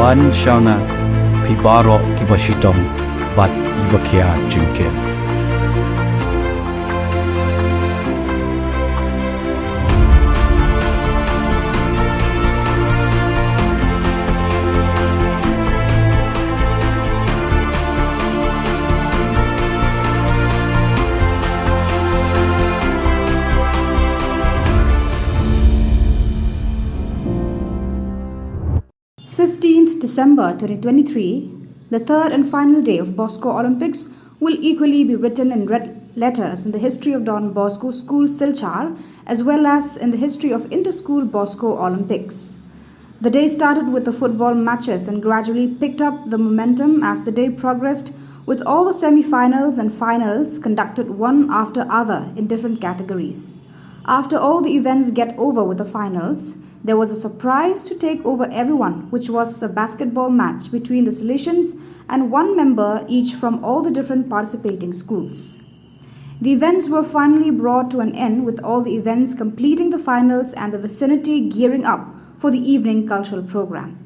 wan shana pibaro kibashitom bat ibakia junken. December 2023, the third and final day of Bosco Olympics, will equally be written in red letters in the history of Don Bosco School Silchar as well as in the history of Inter-School Bosco Olympics. The day started with the football matches and gradually picked up the momentum as the day progressed, with all the semi-finals and finals conducted one after other in different categories. After all the events get over with the finals, there was a surprise to take over everyone, which was a basketball match between the Salesians and one member each from all the different participating schools. The events were finally brought to an end, with all the events completing the finals and the vicinity gearing up for the evening cultural program.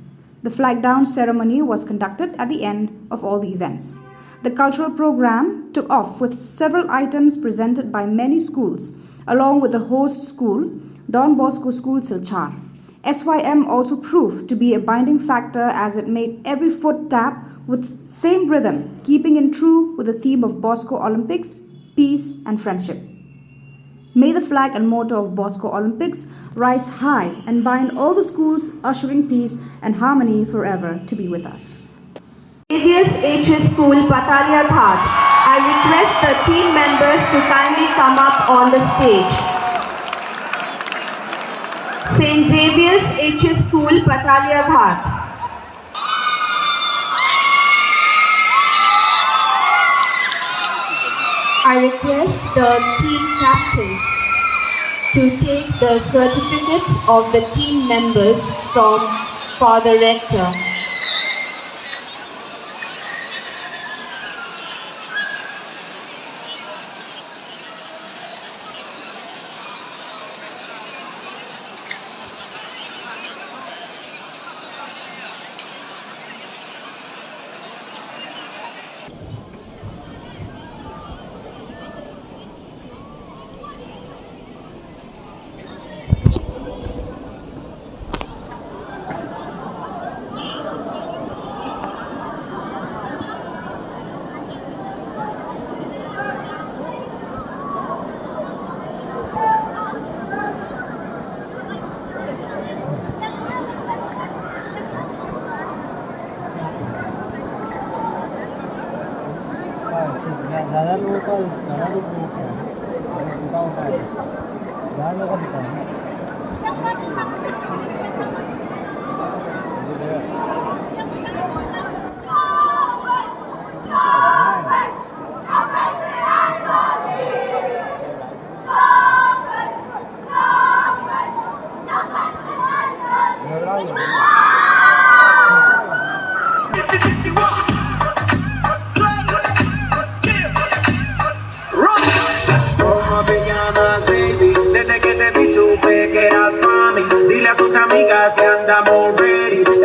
The flag down ceremony was conducted at the end of all the events. The cultural program took off with several items presented by many schools, along with the host school, Don Bosco School Silchar. SYM also proved to be a binding factor as it made every foot tap with same rhythm, keeping in true with the theme of Bosco Olympics, peace and friendship. May the flag and motto of Bosco Olympics rise high and bind all the schools, ushering peace and harmony forever to be with us. Xavier's HS School, Patalia Ghat. I request the team members to kindly come up on the stage. St. Xavier's HS School, Patalia Ghat. I request the team captain to take the certificates of the team members from Father Rector.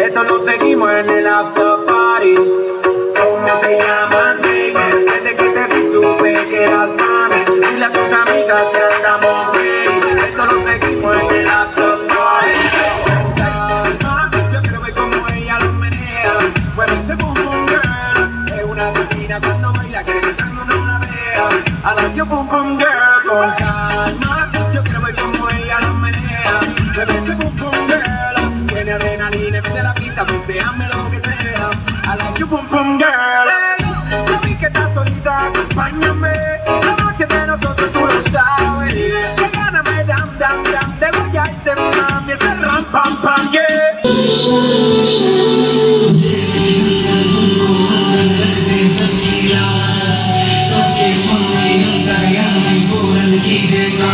Esto lo seguimos en el after party. ¿Cómo te llamas, baby? Desde que te vi supe que eras mami. Dile a tus amigas que andamos ready. Esto lo seguimos en el after party. Calma, yo quiero ver cómo ella lo menea. Mueve ese boom boom girl. Es una asesina cuando baila, quiere que todo el mundo la vea. I like your boom boom girl. Con calma, yo quiero ver cómo ella lo menea. Mueve ese boom boom girl. Tiene adrenalina, mete la pista, déjame lo que sea. I like you, boom, boom, girl. Hey, ya vi que estás solita, acompáñame. La noche de nosotros tú lo sabes. Que gáname, dam, dam, dam. Te voy a irte, mami, ese ram, pam, pam, yeah. कीजिएगा